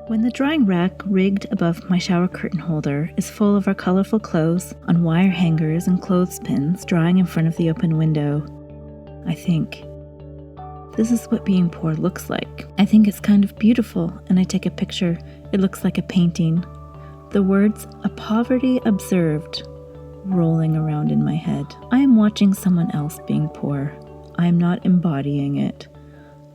When the drying rack rigged above my shower curtain holder is full of our colorful clothes on wire hangers and clothespins drying in front of the open window, I think, this is what being poor looks like. I think it's kind of beautiful, and I take a picture. It looks like a painting. The words, "a poverty observed," rolling around in my head. I am watching someone else being poor. I am not embodying it.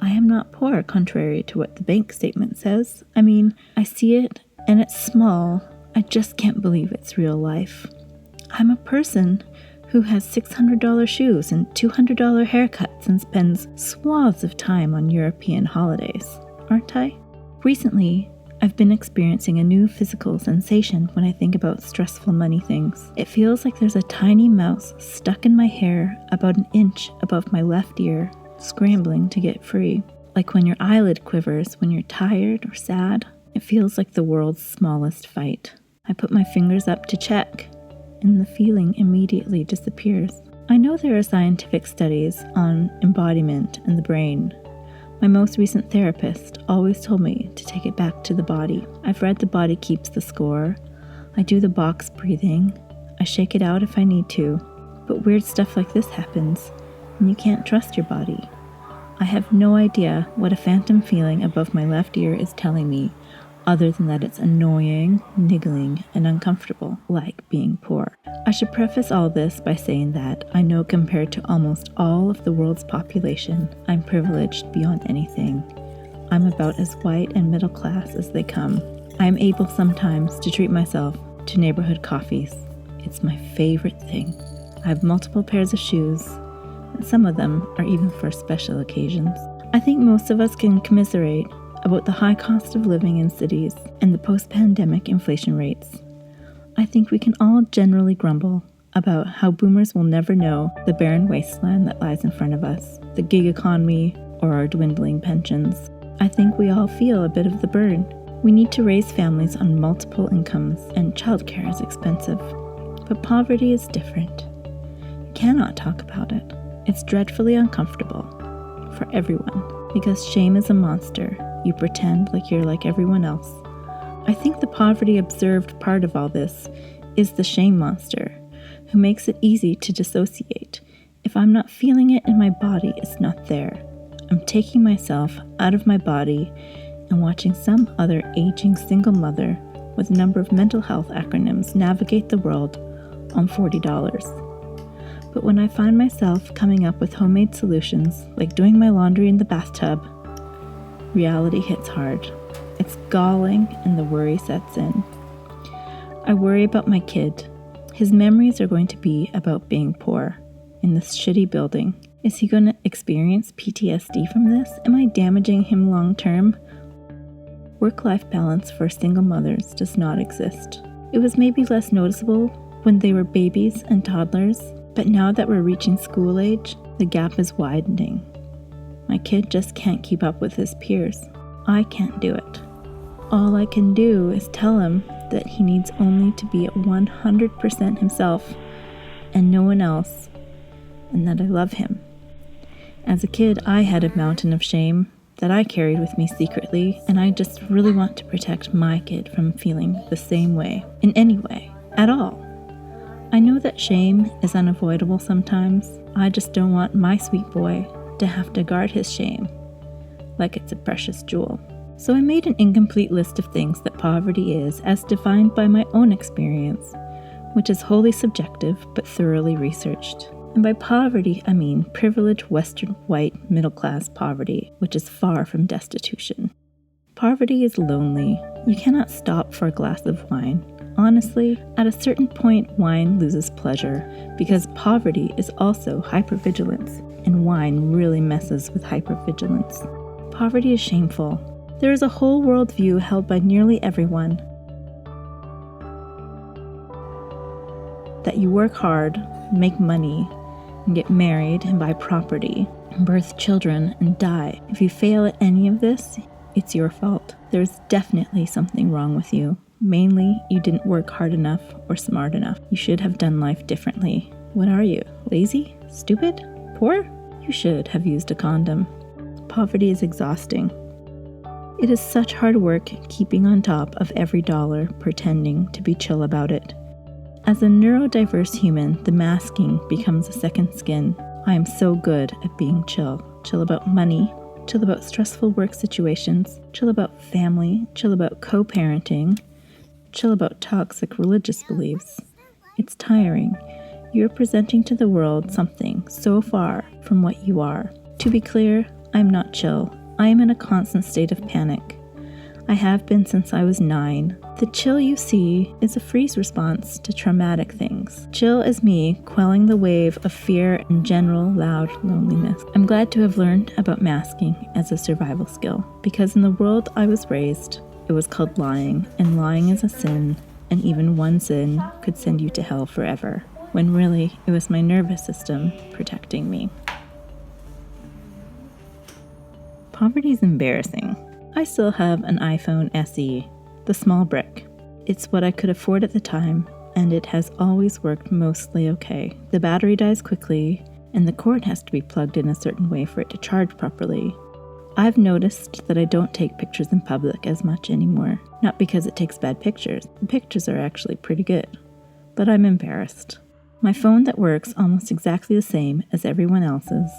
I am not poor, contrary to what the bank statement says. I mean, I see it, and it's small. I just can't believe it's real life. I'm a person who has $600 shoes and $200 haircuts and spends swaths of time on European holidays, aren't I? Recently, I've been experiencing a new physical sensation when I think about stressful money things. It feels like there's a tiny mouse stuck in my hair about an inch above my left ear, scrambling to get free. Like when your eyelid quivers when you're tired or sad. It feels like the world's smallest fight. I put my fingers up to check, and the feeling immediately disappears. I know there are scientific studies on embodiment and the brain. My most recent therapist always told me to take it back to the body. I've read The Body Keeps the Score. I do the box breathing. I shake it out if I need to. But weird stuff like this happens, and you can't trust your body. I have no idea what a phantom feeling above my left ear is telling me, other than that it's annoying, niggling, and uncomfortable, like being poor. I should preface all this by saying that I know compared to almost all of the world's population, I'm privileged beyond anything. I'm about as white and middle class as they come. I am able sometimes to treat myself to neighborhood coffees. It's my favorite thing. I have multiple pairs of shoes, and some of them are even for special occasions. I think most of us can commiserate about the high cost of living in cities and the post-pandemic inflation rates. I think we can all generally grumble about how boomers will never know the barren wasteland that lies in front of us, the gig economy, or our dwindling pensions. I think we all feel a bit of the burn. We need to raise families on multiple incomes, and childcare is expensive. But poverty is different. You cannot talk about it. It's dreadfully uncomfortable for everyone because shame is a monster. You pretend like you're like everyone else. I think the poverty observed part of all this is the shame monster, who makes it easy to dissociate. If I'm not feeling it in my body, it's not there. I'm taking myself out of my body and watching some other aging single mother with a number of mental health acronyms navigate the world on $40. But when I find myself coming up with homemade solutions, like doing my laundry in the bathtub, reality hits hard. It's galling and the worry sets in. I worry about my kid. His memories are going to be about being poor in this shitty building. Is he going to experience PTSD from this? Am I damaging him long term? Work-life balance for single mothers does not exist. It was maybe less noticeable when they were babies and toddlers, but now that we're reaching school age, the gap is widening. My kid just can't keep up with his peers. I can't do it. All I can do is tell him that he needs only to be at 100% himself and no one else, and that I love him. As a kid, I had a mountain of shame that I carried with me secretly, and I just really want to protect my kid from feeling the same way, in any way, at all. I know that shame is unavoidable sometimes. I just don't want my sweet boy to have to guard his shame like it's a precious jewel. So I made an incomplete list of things that poverty is as defined by my own experience, which is wholly subjective but thoroughly researched. And by poverty, I mean privileged Western white middle-class poverty, which is far from destitution. Poverty is lonely. You cannot stop for a glass of wine. Honestly, at a certain point, wine loses pleasure because poverty is also hypervigilance, and wine really messes with hypervigilance. Poverty is shameful. There is a whole worldview held by nearly everyone that you work hard, make money, and get married and buy property, birth children, and die. If you fail at any of this, it's your fault. There's definitely something wrong with you. Mainly, you didn't work hard enough or smart enough. You should have done life differently. What are you? Lazy? Stupid? Poor? You should have used a condom. Poverty is exhausting. It is such hard work keeping on top of every dollar, pretending to be chill about it. As a neurodiverse human, the masking becomes a second skin. I am so good at being chill. Chill about money, chill about stressful work situations, chill about family, chill about co-parenting, chill about toxic religious beliefs. It's tiring. You're presenting to the world something so far from what you are. To be clear, I'm not chill. I am in a constant state of panic. I have been since I was 9. The chill you see is a freeze response to traumatic things. Chill is me quelling the wave of fear and general loud loneliness. I'm glad to have learned about masking as a survival skill, because in the world I was raised, it was called lying, and lying is a sin, and even one sin could send you to hell forever, when really it was my nervous system protecting me. Poverty is embarrassing. I still have an iPhone SE, the small brick. It's what I could afford at the time, and it has always worked mostly okay. The battery dies quickly, and the cord has to be plugged in a certain way for it to charge properly. I've noticed that I don't take pictures in public as much anymore. Not because it takes bad pictures. The pictures are actually pretty good. But I'm embarrassed. My phone that works almost exactly the same as everyone else's.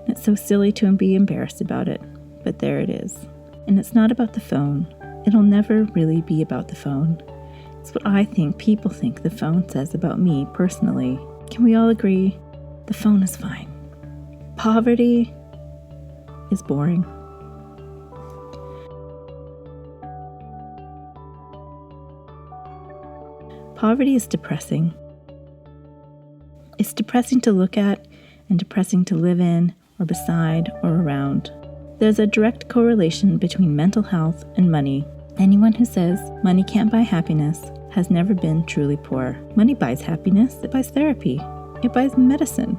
It's so silly to be embarrassed about it, but there it is. And it's not about the phone. It'll never really be about the phone. It's what I think people think the phone says about me personally. Can we all agree? The phone is fine. Poverty is boring. Poverty is depressing. It's depressing to look at and depressing to live in or beside or around. There's a direct correlation between mental health and money. Anyone who says money can't buy happiness has never been truly poor. Money buys happiness. It buys therapy. It buys medicine.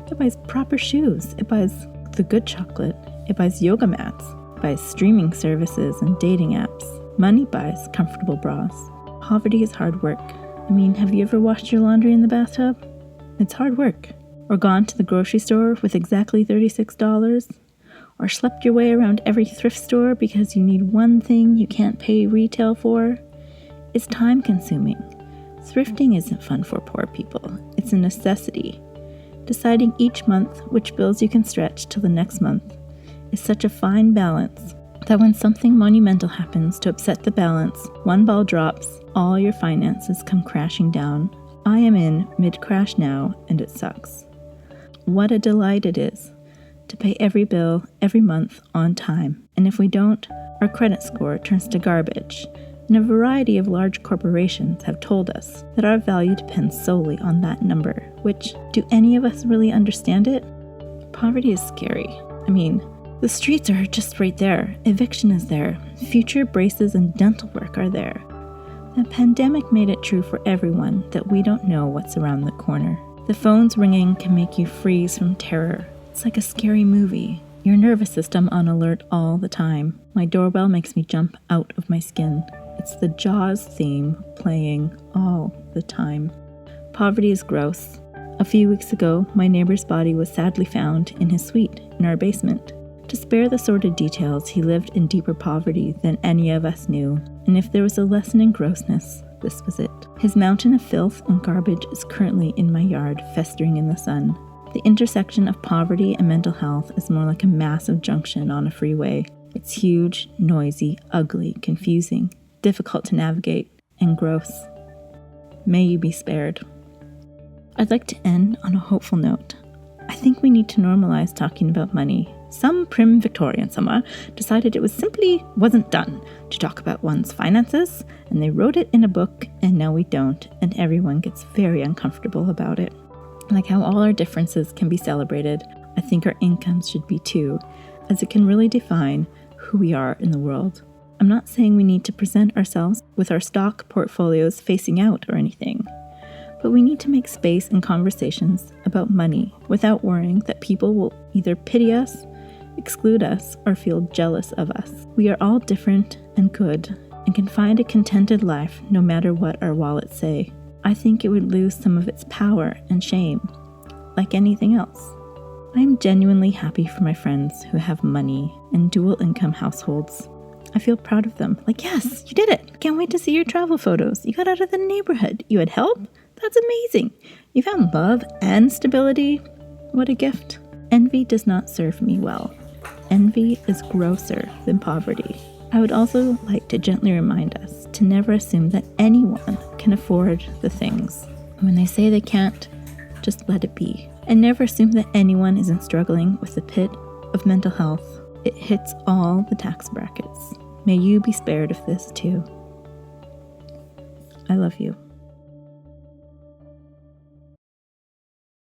It buys proper shoes. It buys the good chocolate. It buys yoga mats. It buys streaming services and dating apps. Money buys comfortable bras. Poverty is hard work. I mean, have you ever washed your laundry in the bathtub? It's hard work. Or gone to the grocery store with exactly $36? Or schlepped your way around every thrift store because you need one thing you can't pay retail for? It's time-consuming. Thrifting isn't fun for poor people. It's a necessity. Deciding each month which bills you can stretch till the next month is such a fine balance that when something monumental happens to upset the balance, one ball drops, all your finances come crashing down. I am in mid-crash now, and it sucks. What a delight it is to pay every bill every month on time. And if we don't, our credit score turns to garbage. And a variety of large corporations have told us that our value depends solely on that number, which, do any of us really understand it? Poverty is scary. I mean, the streets are just right there. Eviction is there. Future braces and dental work are there. The pandemic made it true for everyone that we don't know what's around the corner. The phone's ringing can make you freeze from terror. It's like a scary movie. Your nervous system on alert all the time. My doorbell makes me jump out of my skin. It's the Jaws theme playing all the time. Poverty is gross. A few weeks ago, my neighbor's body was sadly found in his suite in our basement. To spare the sordid details, he lived in deeper poverty than any of us knew. And if there was a lesson in grossness, this was it. His mountain of filth and garbage is currently in my yard, festering in the sun. The intersection of poverty and mental health is more like a massive junction on a freeway. It's huge, noisy, ugly, confusing, difficult to navigate, and gross. May you be spared. I'd like to end on a hopeful note. I think we need to normalize talking about money. Some prim Victorian somewhere decided it was simply wasn't done to talk about one's finances, and they wrote it in a book, and now we don't, and everyone gets very uncomfortable about it. Like how all our differences can be celebrated, I think our incomes should be too, as it can really define who we are in the world. I'm not saying we need to present ourselves with our stock portfolios facing out or anything, but we need to make space in conversations about money without worrying that people will either pity us, exclude us, or feel jealous of us. We are all different and good, and can find a contented life no matter what our wallets say. I think it would lose some of its power and shame, like anything else. I am genuinely happy for my friends who have money and dual income households. I feel proud of them. Like, yes, you did it. Can't wait to see your travel photos. You got out of the neighborhood. You had help? That's amazing. You found love and stability. What a gift. Envy does not serve me well. Envy is grosser than poverty. I would also like to gently remind us to never assume that anyone can afford the things. When they say they can't, just let it be. And never assume that anyone isn't struggling with the pit of mental health. It hits all the tax brackets. May you be spared of this too. I love you.